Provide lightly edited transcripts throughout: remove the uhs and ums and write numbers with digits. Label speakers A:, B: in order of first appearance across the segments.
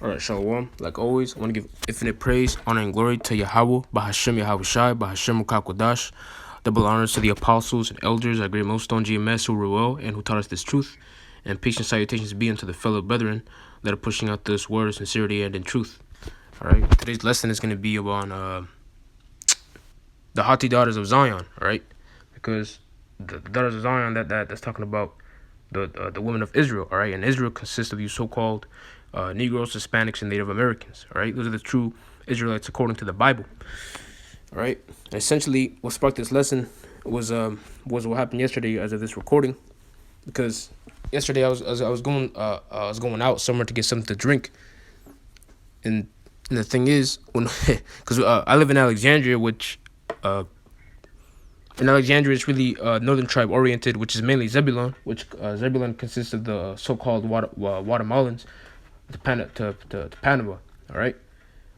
A: All right, Shalom. Like always, I want to give infinite praise, honor, and glory to Yahweh, Bahashem Yahweh Shai, Bahashem Rukakwadash. Double honors to the apostles and elders, our great millstone GMS, who were well and who taught us this truth. And patient salutations be unto the fellow brethren that are pushing out this word of sincerity and in truth. All right, today's lesson is going to be on the Haughty daughters of Zion. All right, because the daughters of Zion that's talking about the women of Israel. All right, and Israel consists of you so-called Negroes, Hispanics, and Native Americans. All right, those are the true Israelites according to the Bible. All right, and essentially, what sparked this lesson was what happened yesterday as of this recording, because yesterday I was going out somewhere to get something to drink, and the thing is, when because I live in Alexandria, which in Alexandria it's really northern tribe oriented, which is mainly Zebulon, which Zebulon consists of the so-called Guatemalans to Panama, all right,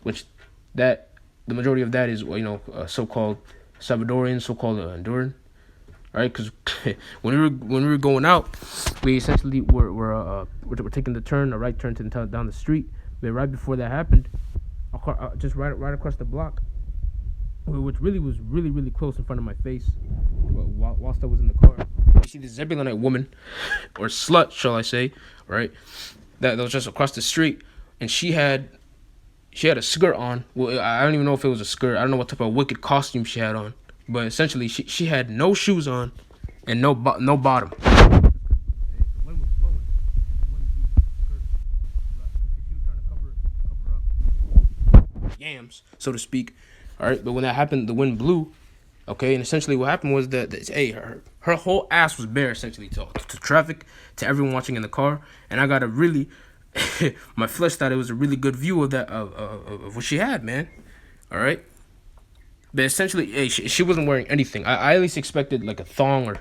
A: which that the majority of that is so-called Salvadorian, so-called Honduran, all right, because when we were going out, we essentially were taking a right turn down the street, but right before that happened, just right across the block, which really was really close in front of my face, whilst I was in the car, you see this Zebulonite woman, or slut, shall I say, right? That was just across the street, and she had a skirt on. Well, I don't even know if it was a skirt. I don't know what type of wicked costume she had on, but essentially she had no shoes on and no bottom. Yams, so to speak. All right, but when that happened, the wind blew. Okay, and essentially what happened was that her whole ass was bare, essentially, to traffic, to everyone watching in the car, and I got a really, my flesh thought it was a really good view of that of what she had, man. All right, but essentially, hey, she wasn't wearing anything. I at least expected like a thong or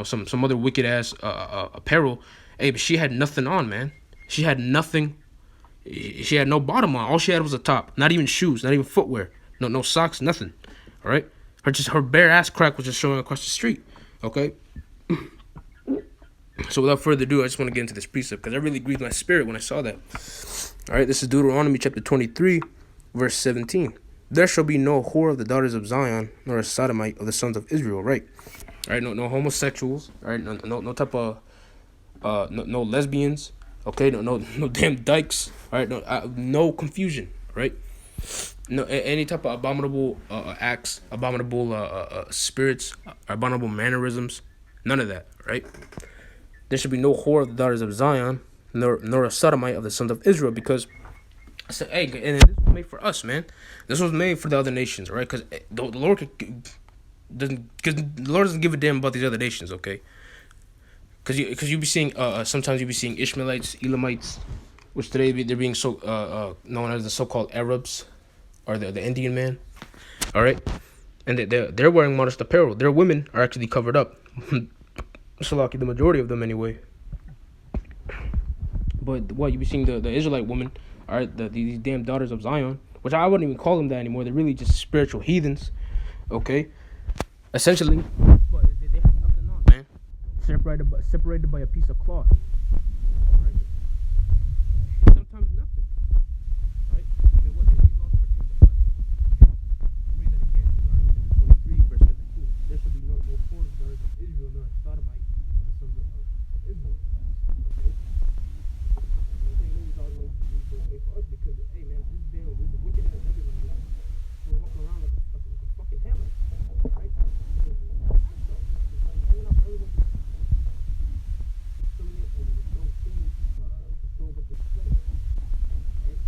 A: some other wicked ass apparel. Hey, but she had nothing on, man. She had nothing. She had no bottom on. All she had was a top. Not even shoes. Not even footwear. No socks. Nothing. All right. Her bare ass crack was just showing across the street. Okay. So without further ado, I just want to get into this precept because I really grieved my spirit when I saw that. All right. This is Deuteronomy chapter 23, verse 17. There shall be no whore of the daughters of Zion, nor a sodomite of the sons of Israel. Right. All right. No homosexuals. All right. No type of no lesbians. Okay. No damn dykes. All right. No confusion. Right. No, any type of abominable acts, abominable spirits, abominable mannerisms, none of that, right? There should be no whore of the daughters of Zion, nor a sodomite of the sons of Israel, because I said, hey, and this was made for us, man. This was made for the other nations, right? Because the Lord doesn't give a damn about these other nations, okay? Because you be seeing sometimes you be seeing Ishmaelites, Elamites, which today they're being so known as the so-called Arabs. Or the Indian man, all right, and they're wearing modest apparel. Their women are actually covered up. So lucky, the majority of them anyway. But what you be seeing the Israelite women, all right, these damn daughters of Zion, which I wouldn't even call them that anymore. They're really just spiritual heathens, okay, essentially. But they have nothing on, man. Separated by a piece of cloth. Right? Sometimes nothing. Right? I mean, what these laws pertain to us. I'm reading that again, Deuteronomy 23, verse 17. There shall be no whore of the daughters of Israel, nor a sodomite of the sons of Israel. Okay? I'm saying these laws were made for us because, hey man, this wicked ass Zebulon will walk around like a fucking hammer. Right? Hanging off everyone's filling it with no things to show what to display. Right?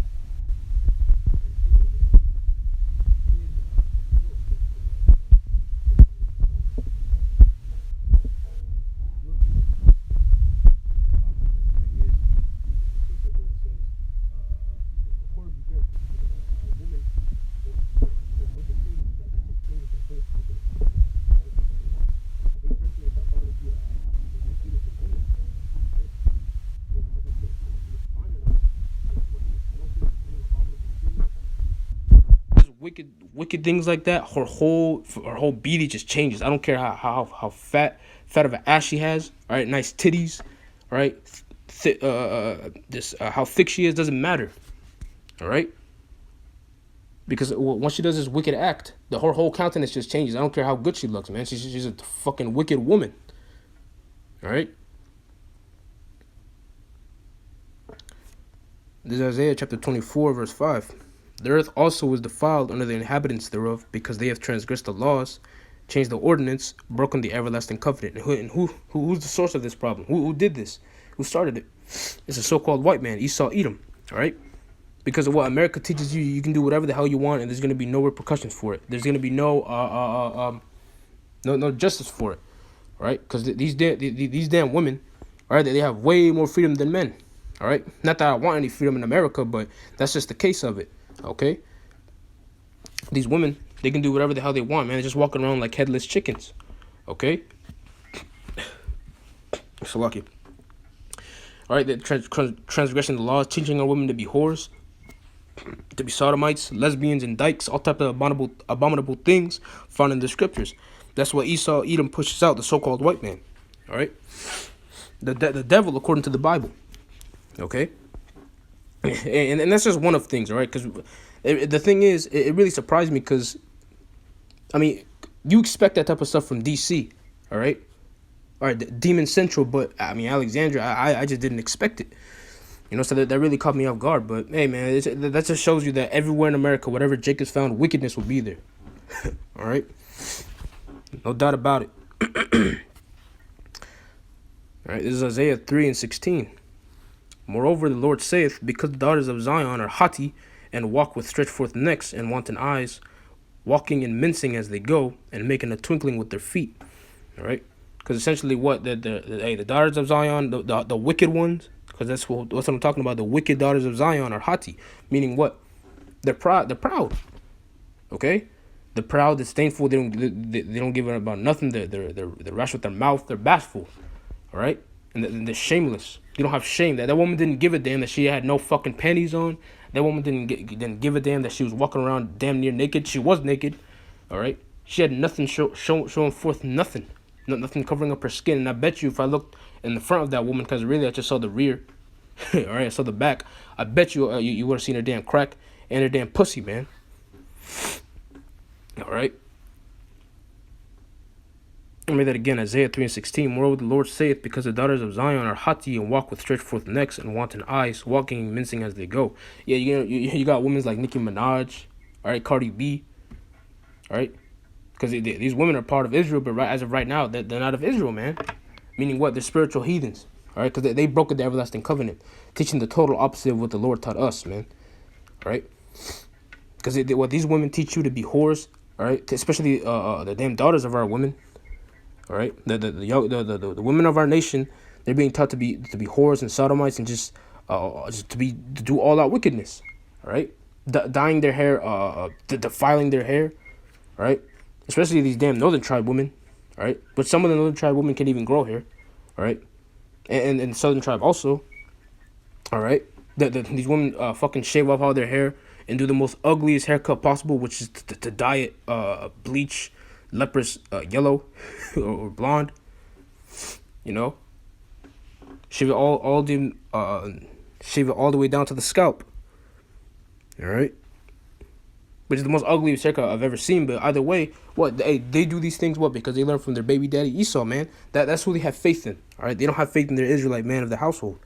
A: Wicked things like that, her whole beauty just changes. I don't care how fat of an ass she has. All right, nice titties. All right, how thick she is doesn't matter. All right. Because once she does this wicked act, her whole countenance just changes. I don't care how good she looks, man. She's a fucking wicked woman. All right. This is Isaiah chapter 24, verse 5. The earth also was defiled under the inhabitants thereof, because they have transgressed the laws, changed the ordinance, broken the everlasting covenant. And who's the source of this problem? Who did this? Who started it? It's a so-called white man, Esau Edom. All right. Because of what America teaches you, you can do whatever the hell you want, and there's gonna be no repercussions for it. There's gonna be no justice for it, right? Because these damn women, all right, they have way more freedom than men, all right. Not that I want any freedom in America, but that's just the case of it, okay. These women, they can do whatever the hell they want, man. They're just walking around like headless chickens, okay. So lucky. All right, they're transgressing the laws, teaching our women to be whores, to be sodomites, lesbians, and dykes, all type of abominable things found in the scriptures. That's what Esau Edom pushes out, the so-called white man. All right, the devil according to the Bible. Okay, and that's just one of things. All right, because the thing is, it really surprised me because, I mean, you expect that type of stuff from DC. All right, Demon Central, but I mean Alexandria, I just didn't expect it. You know, so that really caught me off guard. But hey, man, that just shows you that everywhere in America, whatever Jacob's found, wickedness will be there. All right, no doubt about it. All right, this is Isaiah 3:16. Moreover, the Lord saith, because the daughters of Zion are haughty, and walk with stretched forth necks and wanton eyes, walking and mincing as they go, and making a twinkling with their feet. All right, because essentially, what the daughters of Zion, the wicked ones. Because that's what I'm talking about. The wicked daughters of Zion are haughty, meaning what? They're proud. They're proud. Okay, they're proud, disdainful. They don't give a about nothing. They're rash with their mouth. They're bashful. All right, and they're shameless. They don't have shame. That woman didn't give a damn that she had no fucking panties on. That woman didn't give a damn that she was walking around damn near naked. She was naked. All right, she had nothing showing forth nothing. Nothing covering up her skin. And I bet you if I looked in the front of that woman, because really I just saw the rear, all right, I saw the back, I bet you you would have seen her damn crack and her damn pussy, man. All right. Let me read that again, Isaiah 3:16. Moreover, the Lord saith, because the daughters of Zion are haughty and walk with stretched forth necks and wanton eyes, walking and mincing as they go. Yeah, you got women like Nicki Minaj, all right, Cardi B, all right. Because these women are part of Israel, but as of right now, they're not of Israel, man. Meaning what? They're spiritual heathens. All right? Because they broke the everlasting covenant, teaching the total opposite of what the Lord taught us, man. All right? Because what these women teach you to be whores, all right? Especially the damn daughters of our women, all right? The women of our nation, they're being taught to be whores and sodomites and just to do all out wickedness, all right? Dyeing their hair, defiling their hair, all right? Especially these damn northern tribe women, all right? But some of the northern tribe women can't even grow hair, all right? And southern tribe also, all right? These women fucking shave off all their hair and do the most ugliest haircut possible, which is to dye it bleach, leprous yellow or blonde, you know? Shave it all the way down to the scalp, all right? Which is the most ugliest haircut I've ever seen. But either way, what they do these things what? Because they learned from their baby daddy Esau, man. That's who they have faith in. All right, they don't have faith in their Israelite man of the household.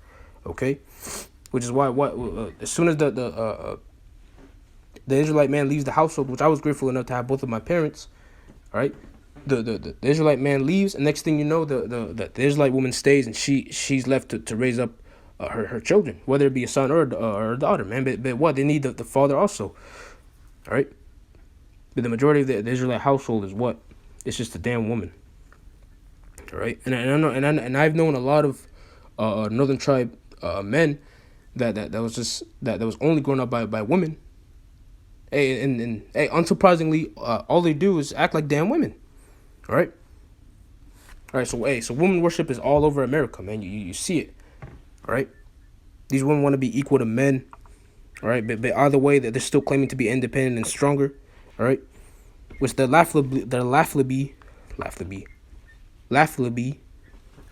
A: Okay, which is why as soon as the Israelite man leaves the household, which I was grateful enough to have both of my parents. All right, the Israelite man leaves, and next thing you know, the Israelite woman stays, and she's left to raise up her children, whether it be a son or a daughter, man. But what they need the father also. All right, but the majority of the Israelite household is what? It's just a damn woman. All right, and I know, and I've known a lot of northern tribe men that was only grown up by women. Hey, and hey, unsurprisingly, all they do is act like damn women. All right. All right, so woman worship is all over America, man. You see it. All right, these women want to be equal to men. All right, but either way, that they're still claiming to be independent and stronger. All right, which they're laughably,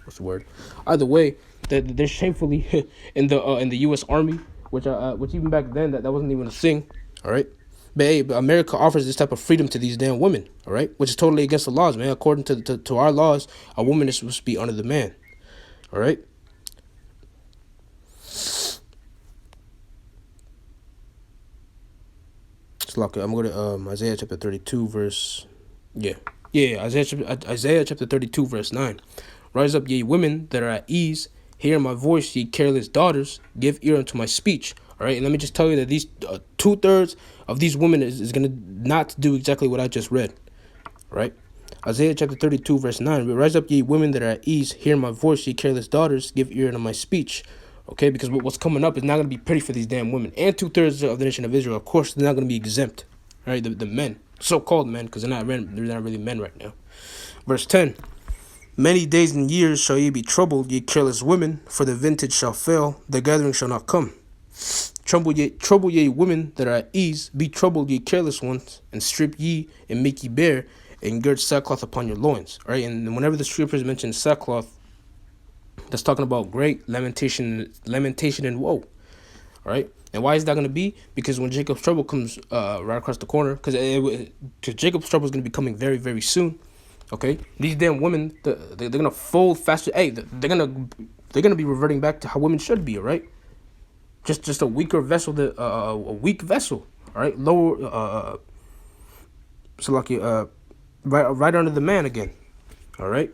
A: what's the word? Either way, they're shamefully in the U.S. Army. which even back then that wasn't even a thing. All right. But hey, America offers this type of freedom to these damn women, all right, which is totally against the laws, man. According to our laws, a woman is supposed to be under the man, all right. So like, I'm going to Isaiah chapter 32 verse, Isaiah chapter 32 verse 9. Rise up, ye women that are at ease, hear my voice, ye careless daughters, give ear unto my speech. All right, and let me just tell you that these 2/3 of these women is going to not do exactly what I just read. All right, Isaiah chapter 32 verse 9. Rise up, ye women that are at ease, hear my voice, ye careless daughters, give ear unto my speech. Okay, because what's coming up is not going to be pretty for these damn women. And 2/3 of the nation of Israel, of course, they're not going to be exempt. All right, the men, so-called men, because they're not really men right now. Verse 10. Many days and years shall ye be troubled, ye careless women, for the vintage shall fail, the gathering shall not come. Trouble ye women that are at ease, be troubled ye careless ones, and strip ye and make ye bare, and gird sackcloth upon your loins. All right, and whenever the scriptures mention sackcloth, that's talking about great lamentation and woe. All right, and why is that going to be? Because when Jacob's trouble comes right across the corner, because Jacob's trouble is going to be coming very, very soon. Okay, these damn women, they're gonna fold faster. Hey, they're gonna be reverting back to how women should be. All right, just a weaker vessel, a weak vessel. All right, lower, so like right under the man again. All right,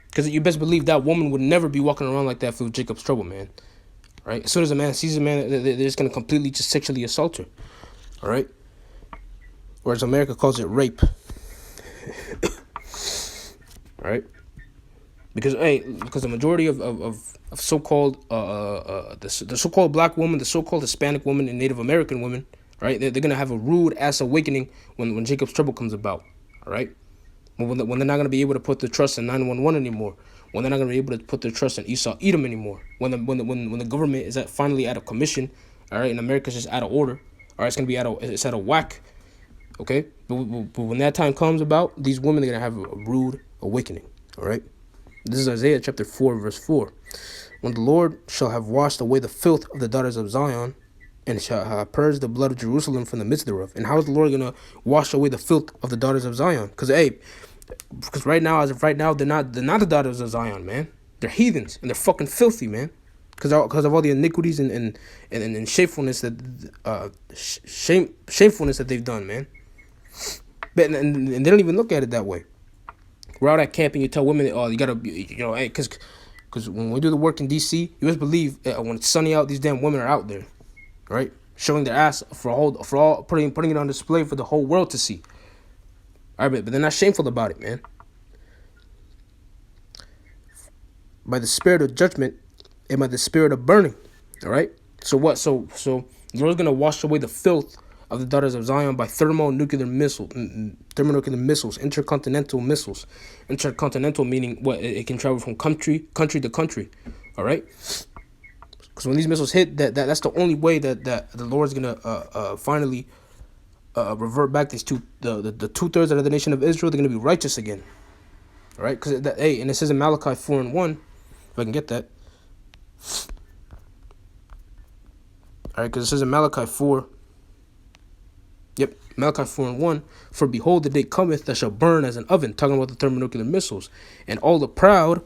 A: because you best believe that woman would never be walking around like that for Jacob's trouble, man. All right, as soon as a man sees a man, they're just gonna completely just sexually assault her. All right, whereas America calls it rape. Right, because the majority of so-called the so-called black woman, the so-called Hispanic woman, and Native American women, right, they're gonna have a rude ass awakening when Jacob's trouble comes about. All right, when they're not gonna be able to put their trust in 911 anymore, when they're not gonna be able to put their trust in Esau Edom anymore, when the government is finally out of commission, all right, and America's just out of order, all right, it's out of whack. Okay, but when that time comes about, these women are gonna have a rude awakening. All right, this is Isaiah chapter 4 verse 4. When the Lord shall have washed away the filth of the daughters of Zion, and shall have purged the blood of Jerusalem from the midst thereof. And how is the Lord gonna wash away the filth of the daughters of Zion? Because right now, as of right now, they're not the daughters of Zion, man. They're heathens and they're fucking filthy, man. Because of all the iniquities and shamefulness shamefulness that they've done, man. But and they don't even look at it that way. We're out at camp and you tell women, oh, you gotta, hey, because when we do the work in DC, you just believe when it's sunny out, these damn women are out there, right, showing their ass for all putting it on display for the whole world to see. All right, but they're not shameful about it, man. By the spirit of judgment and by the spirit of burning. All right. So what? So the Lord's gonna wash away the filth of the daughters of Zion by thermonuclear missiles, intercontinental missiles. Intercontinental meaning what? It can travel from country to country. All right. Because when these missiles hit, that's the only way that the Lord's gonna finally revert back the 2/3 of the nation of Israel. They're gonna be righteous again. All right. Because and it says in Malachi 4:1, if I can get that. All right, because it says in Malachi 4. Yep, Malachi 4:1. For behold, the day cometh that shall burn as an oven, talking about the thermonuclear missiles, and all the proud,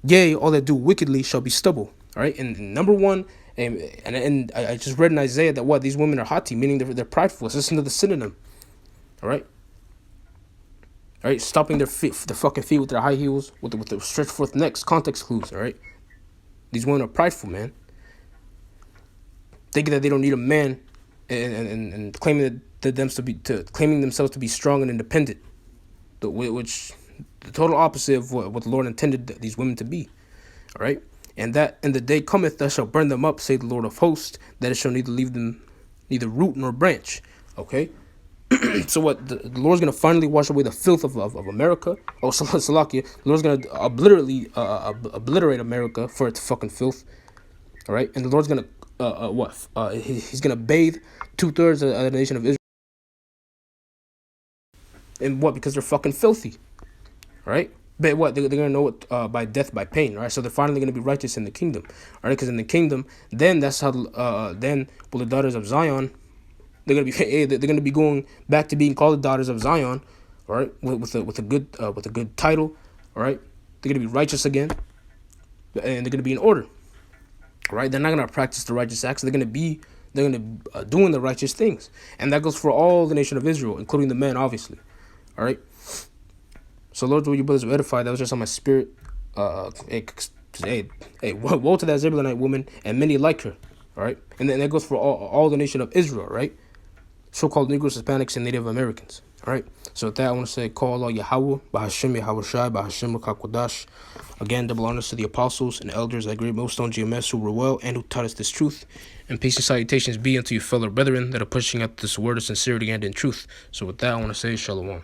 A: yea, all that do wickedly shall be stubble. All right, and number one, and I just read in Isaiah that these women are haughty, meaning they're prideful. Let's listen to the synonym. All right, stopping their fucking feet with their high heels, with the stretched forth necks. Context clues. All right, these women are prideful, man. Thinking that they don't need a man, and claiming claiming themselves to be strong and independent, which the total opposite of what the Lord intended these women to be. All right, and that in the day cometh that shall burn them up, say the Lord of hosts, that it shall neither leave them neither root nor branch. Okay, so what? The Lord's gonna finally wash away the filth of America. Oh, Salakia, the Lord's gonna obliterate America for its fucking filth. All right, and the Lord's gonna he's gonna bathe 2/3 of the nation of Israel. And what? Because they're fucking filthy. Right? But what they're gonna know it by death, by pain, right? So they're finally gonna be righteous in the kingdom, all right? Because in the kingdom, then that's how then will the daughters of Zion, they're gonna be they're gonna be going back to being called the daughters of Zion, all right? With a good title, all right? They're gonna be righteous again, and they're gonna be in order, right? They're not gonna practice the righteous acts. They're gonna be doing the righteous things, and that goes for all the nation of Israel, including the men, obviously, all right? So Lord, you brothers were edified. That was just on my spirit. Woe to that Zebulonite woman and many like her. All right, and then that goes for all the nation of Israel, right? So-called Negroes, Hispanics, and Native Americans. All right. So with that, I want to say, call Allah Yahweh, Bahashem Yahweh Shai, Bahashem Kakwadash. Again, double honors to the apostles and elders that great millstone GMS who were well and who taught us this truth. And peace and salutations be unto you fellow brethren that are pushing out this word of sincerity and in truth. So with that, I want to say, Shalom.